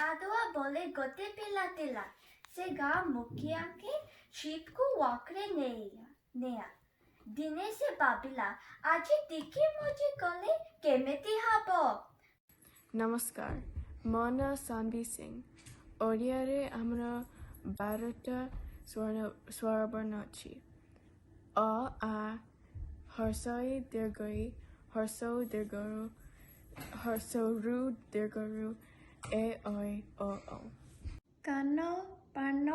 दादुआ बोले गोते पिला तिला से गा मुखिया के शीत को वाकरे नेया दिने से बाबिला आज दिखी मुझे कले केमेती हाबो। नमस्कार ମୋ ନାଁ ସାନ୍ଭି ସିଂ ଓଡ଼ିଆରେ ଆମର 12ଟା ସ୍ୱରବର୍ଣ୍ଣ ଅଛି ଅ ଆ ହର୍ଷଇ ଦୀର୍ଘଇ ହର୍ଷଉ ଦୀର୍ଘରୁ ହର୍ଷରୁ ଦୀର୍ଘରୁ ଏ ଐ ଓ ଔ କାନ ପାନ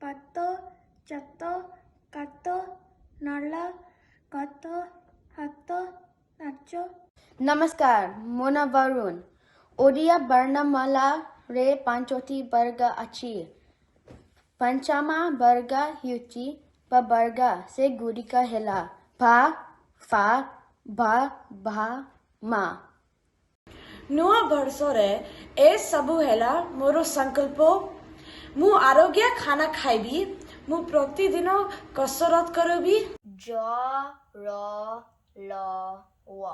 ପାତ ଚାତ କାତ ନଳ କତ ହାତ ନାଚ। नमस्कार ମୋ ନାଁ ବରୁଣ ଓଡ଼ିଆ ବର୍ଣ୍ଣମାଳାରେ 5ଟି ବର୍ଗ ଅଛି ପଞ୍ଚମ ବର୍ଗ ହେଉଛି ପ ବର୍ଗ ସେଗୁଡ଼ିକ ହେଲା ଫା ଫା ଭା ଭା ମା। ନୂଆ ବର୍ଷରେ ଏ ସବୁ ହେଲା ମୋର ସଂକଳ୍ପ। ମୁଁ ଆରୋଗ୍ୟ ଖାନା ଖାଇବି। ମୁଁ ପ୍ରତିଦିନ କସରତ କରିବି। ଜ ର ଲ ୱ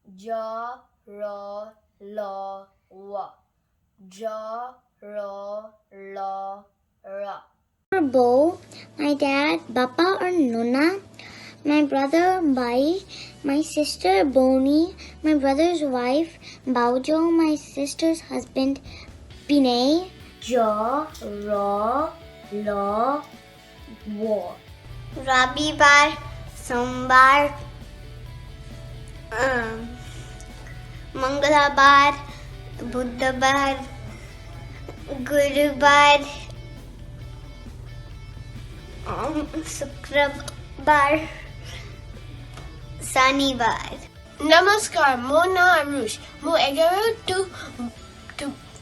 ଜ ର ଲ ୱ ଜ ର ଲ ର। Bo, my dad, Papa or Nuna, my brother Bai, my sister Boni, my brother's wife Baujo, my sister's husband Binay. ज र ल व रविवार सोमवार मंगलवार बुधवार गुरुवार शुक्रवार शनिवार। नमस्कार ମୋ ନାଁ ଆରୁଷ ମୁଁ 11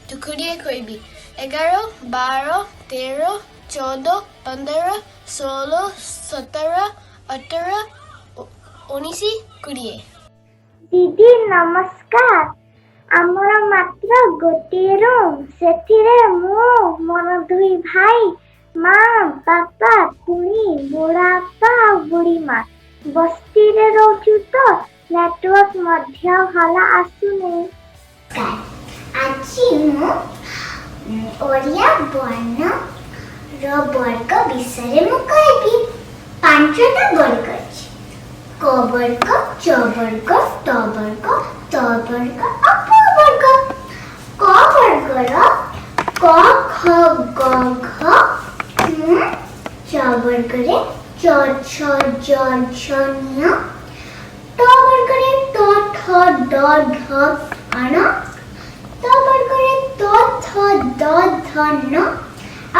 ଟୁକୁରିଆ କହିବି 11 12 13 14 15 16 17 18 19 20। दीदी नमस्कार आमर मात्र गोटे रूम सेथिरे मु मोर दुई भाई माँ बापा खुणी बुढ़ापा बुढ़ी माँ बस्ती रे रहूचु तो नेटवर्क मध्य भला आसुने। आज मु ओडिया वर्ण रो वर्ग विषय मु कहबी 5टा वर्ग अछि क वर्ग च वर्ग त वर्ग त वर्ग अप वर्ग। क वर्ग रो क ख ग घ च वर्ग रे च छ ज झ ञ त वर्ग रे त ठ ड ढ अण त वर्ग रे त थ द ध न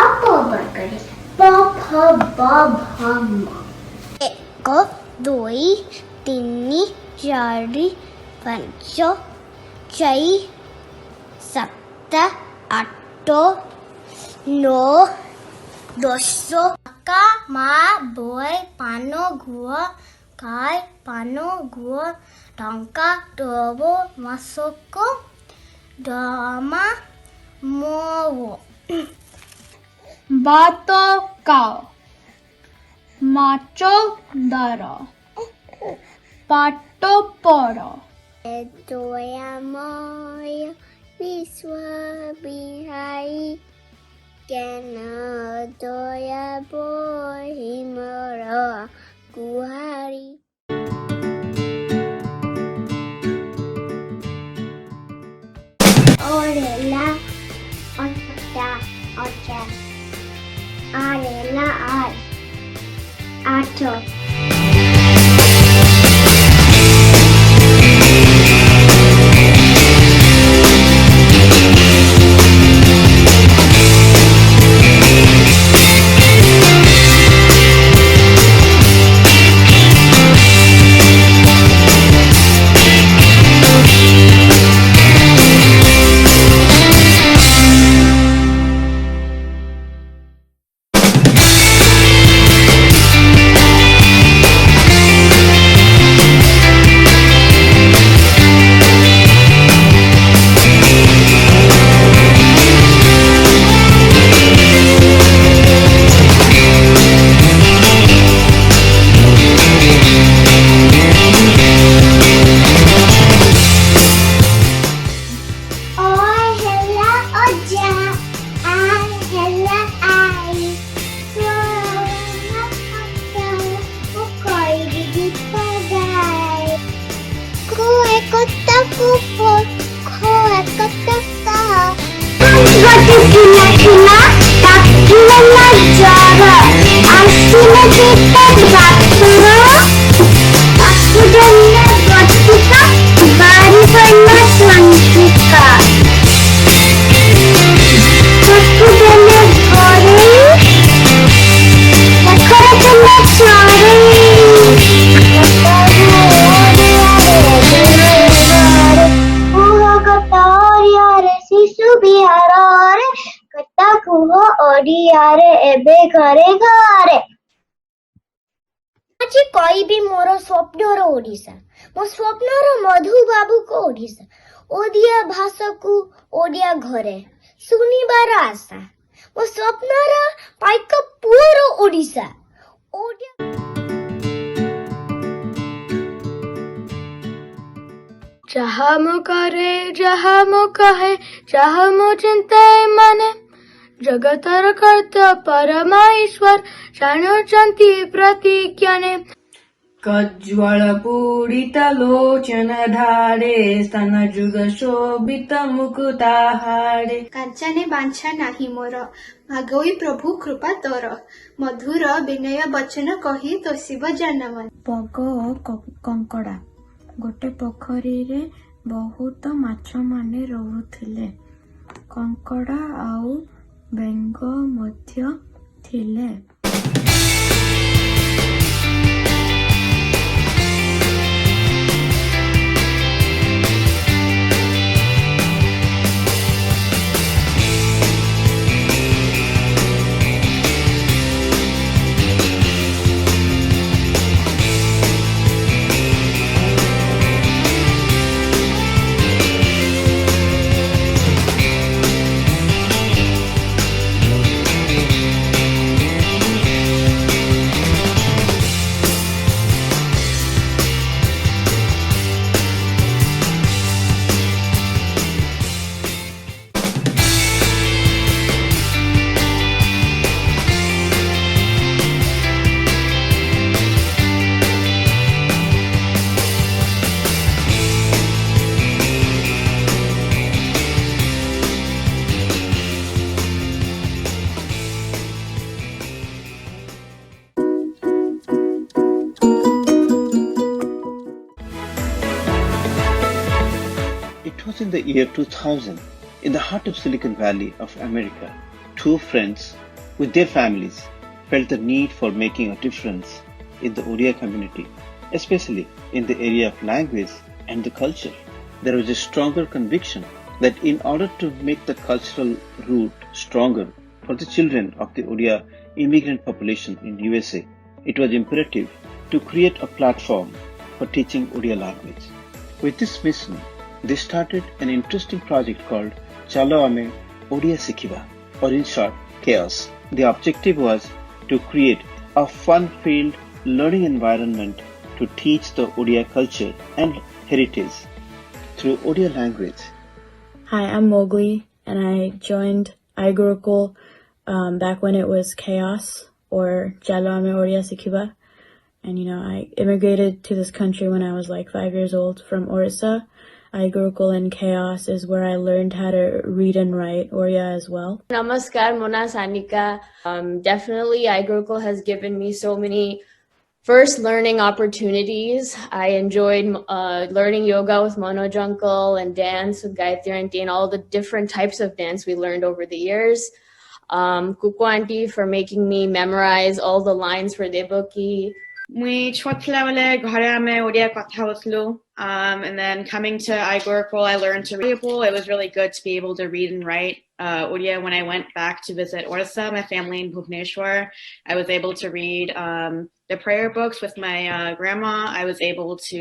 अप वर्ग रे प फ ब भ म। 1 2 3 4 5 6 7 8 9 10 का मा बोय पानो गुआ काय पानो गुआ टंका टबो मासको दामा मोवो बातो काओ माचो दर पाटो पड़ दयामय विश्व बिहारी ज्ञान दया बहिमर गुहारी। ओरेला ओटा ओचा आरेला आर आठो। ଥିଲା ଥିଲା ଡାକିଲା ଜର ଆସିଲେ କେତେ ଡାକ୍ତର ତାକୁ ଦେଲେ ବଟିକା ବାରି ପଡ଼ିଲା ଚଞ୍ଚିକା ତାକୁ ଦେଲେ ଘରେ ଦେଖରେ ଦେଲେ ଚରେଇ ଶିଶୁ ବିହାରରେ କଥା କୁହ ଓଡ଼ିଆରେ ଏବେ ଘରେ ଘରେ ଆଜି କହିବି ମୋର ସ୍ୱପ୍ନର ଓଡ଼ିଶା ମୋ ସ୍ୱପ୍ନର ମଧୁବାବୁଙ୍କ ଓଡ଼ିଶା ଓଡ଼ିଆ ଭାଷାକୁ ଓଡ଼ିଆ ଘରେ ଶୁଣିବାର ଆଶା ମୋ ସ୍ୱପ୍ନର ପାଇକ ପୁଅର ଓଡ଼ିଶା ଓଡ଼ିଆ ଯାହା ମୁଁ କରେ ଯାହା ମୁଁ କହେ ଯାହା ମୁଁ ଚିନ୍ତାଏ ମାନେ ଜଗତର କର୍ତ୍ତା ପରମା ଈଶ୍ୱର ଜାଣୁଛନ୍ତି ପ୍ରତିଜ୍ଞାନେ कज्ज्वल पूरित लोचन धारे स्तन जुग शोभित मुकुताहारे କାଞ୍ଚନେ ବାଞ୍ଛା ନାହିଁ ମୋର ମାଗୋଇ ପ୍ରଭୁ କୃପା ତୋର ମଧୁର ବିନୟ ବଚନ କହି ତୋଷିବ ଜନମନ ପଗ କଙ୍କଡା ଗୋଟେ ପୋଖରୀରେ ବହୁତ ମାଛ ମାନେ ରହୁଥିଲେ କଙ୍କଡା ଆଉ ବେଙ୍ଗ ମଧ୍ୟ ଥିଲେ It was in the year 2000, in the heart of Silicon Valley of America. Two friends, with their families, felt the need for making a difference in the Odia community, especially in the area of language and the culture. There was a stronger conviction that in order to make the cultural root stronger for the children of the Odia immigrant population in USA, it was imperative to create a platform for teaching Odia language. With this mission, they started an interesting project called Chalo Ame Odia Sikhiba, or in short, CHAOS. The objective was to create a fun-filled learning environment to teach the Odia culture and heritage through Odia language. Hi, I'm Mowgli, and I joined iGurukul back when it was CHAOS, or Chalo Ame Odia Sikhiba. And, I immigrated to this country when I was like 5 years old from Orissa. iGurukul and CHAOS is where I learned how to read and write Oriya as well. Namaskar, Mona Sanika. Definitely iGurukul has given me so many first learning opportunities. I enjoyed learning yoga with Manoj Uncle and dance with Gayatri Auntie and all the different types of dance we learned over the years. Kuku Auntie for making me memorize all the lines for Deboki. We chotla wale ghare ame Odia kotha hotlu. And then coming to iGurukul, I learned to read. It was really good to be able to read and write Odia. When I went back to visit Orissa, my family in Bhubaneswar, I was able to read the prayer books with my grandma. I was able to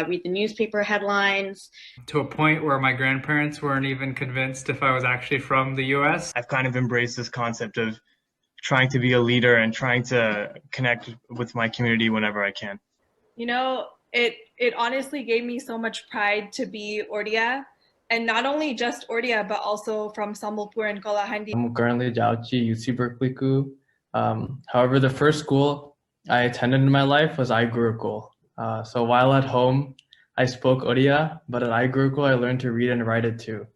read the newspaper headlines. To a point where my grandparents weren't even convinced if I was actually from the US. I've kind of embraced this concept of trying to be a leader and trying to connect with my community whenever I can. It honestly gave me so much pride to be Odia, and not only just Odia, but also from Sambalpur and Kalahandi. I'm currently Jauchi UC Berkeley Ku. However, the first school I attended in my life was iGurukul. So while at home, I spoke Odia, but at iGurukul, I learned to read and write it too.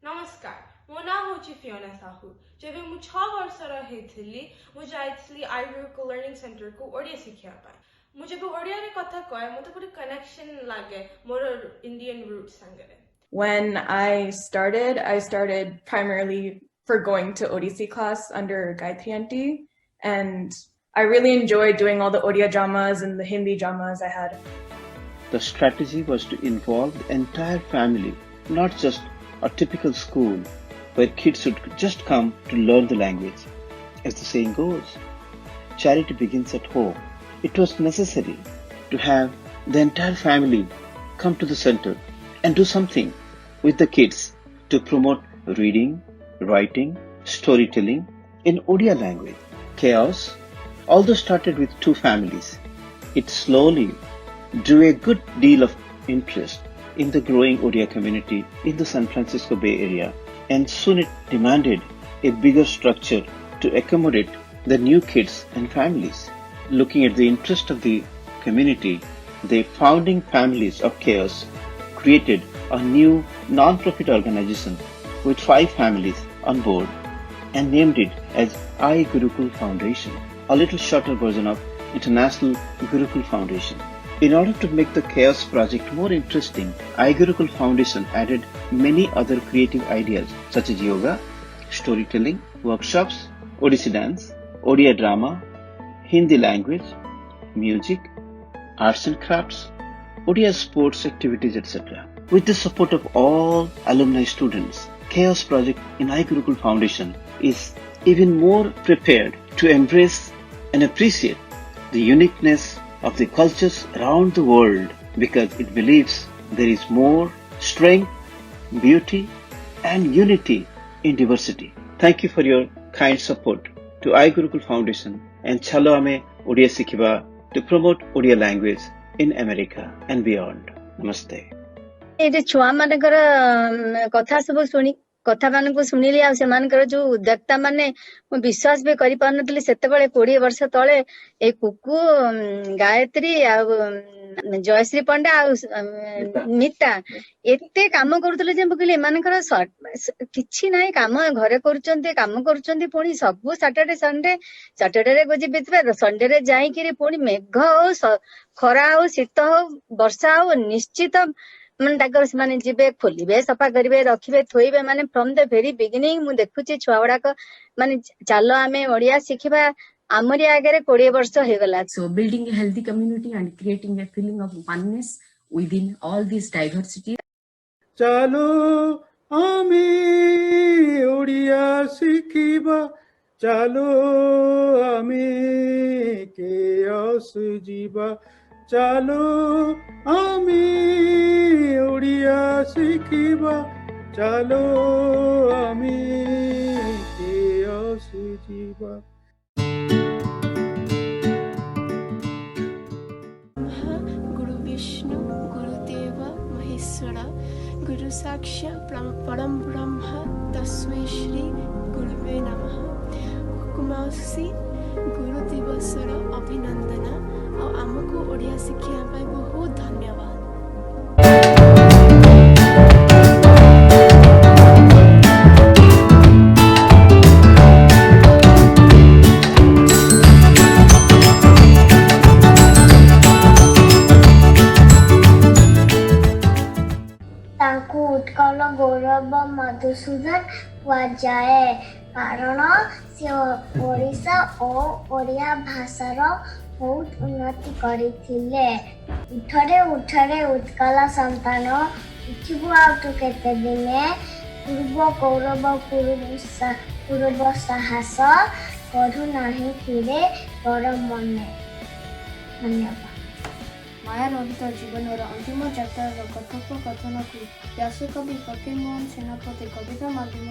Namaskar. मो ना होची Fiona Sahu जेबे मु 6 वर्षर हेथिली मु जाइथिली आई Gurukul learning centre को ओडिया सिखिया पाए मु जेबे ओडिया रे कथा कय मते पुरी कनेक्शन लागे मोर इंडियन रूट संगरे. When I started primarily for going to ODC class under Gayatri Aunty, and I really enjoyed doing all the Odia dramas and the Hindi dramas I had. The strategy was to involve the entire family, not just a typical school where kids would just come to learn the language. As the saying goes, charity begins at home. It was necessary to have the entire family come to the center and do something with the kids to promote reading, writing, storytelling in Odia language. Chaos, although started with 2 families, it slowly drew a good deal of interest in the growing Odia community in the San Francisco Bay Area, and soon it demanded a bigger structure to accommodate the new kids and families. Looking at the interest of the community, the founding families of Chaos created a new non-profit organization with 5 families on board and named it as iGurukul Foundation, a little shorter version of International Gurukul Foundation. In order to make the Chaos project more interesting, iGurukul Foundation added many other creative ideas such as yoga, storytelling, workshops, Odissi dance, Odia drama, Hindi language, music, arts and crafts, Odia sports activities, etc. With the support of all alumni students, Chaos Project in iGurukul Foundation is even more prepared to embrace and appreciate the uniqueness of the cultures around the world, because it believes there is more strength, beauty and unity in diversity. Thank you for your kind support to iGurukul Foundation and Chalo Ame Odia Sikhiba to promote Odia language in America and beyond. Namaste. ये छुआ मानकर कथा सब शुणी कथा मान को शुणिली आ से मानकर जो उद्योक्ता माने मु विश्वास भी करि पानतली सेते बेले 20 वर्ष तळे ए कुकु गायत्री आ जयश्री पंडा आ नीता एते काम करतले जे बकिले मानकर किछि नाही काम घरे करचंते काम करचंती पुणी सब सैटरडे रे गोजी बितबे संडे रे जाई कि पुणी मेघ हो खरा हो शीत हो वर्षा हो निश्चित मन ताकर से माने जिबे खोलिबे सफा करिवे रखिबे थोइबे माने फ्रॉम द वेरी बिगिनिंग मु देखुची छुआ गुड़ाक माने चालो आमे ओडिया सिखिबा आमरी आगे 20 वर्ष हो गला. So building a healthy community and creating a feeling of oneness within all these diversity. चालो आमे ओडिया सिखिबा चालो आमे केयस जीवा चालो आमे ओडिया सिखिबा चालो आमे केयस जीवा. गुरु विष्णु गुरुदेव महेश्वर गुरु साक्षात् परम ब्रह्म तस्मै श्री गुरुवे नमः. हुकुमासी गुरु दिवसर अभिनंदन और आमको ओडिया शिक्षा पाई बहुत धन्यवाद. तांकु उत्कल गौरव मधुसूदन कुआଯାଏ कारण से ओडिशा और ओडिया भाषार बहुत उन्नति करथिले. उठरे उठरे उत्कल संतान उठिबु आउट केते दिने पूर्व गौरव पूर्व साहस करू नाही फिरे परम मने. धन्यवाद. माया रहित जीवनर अंतिम यात्रार कथोपकथन को व्यासकवि फकीरमोहन सेनापति कविता माध्यम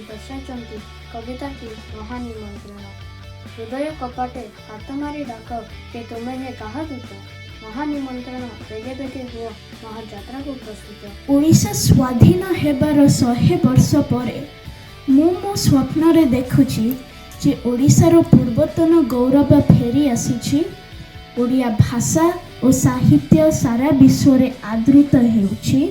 दर्शाइछन्ति. कविताटी महानिमंत्रण. हृदय कपाटे हाथ मारी डाक के तुमे हे कहा दूत महानिमंत्रण बेगे बेगे हुआ महायात्रा को प्रस्तुत. ओडिशा स्वाधीन हेबार 100 वर्ष परे मो स्वप्न रे देखुची जे ओडिशार पूर्वतन गौरव फेरी आसीछि. ओडिया भाषा और साहित्य सारा विश्व रे आदृत हेउछि.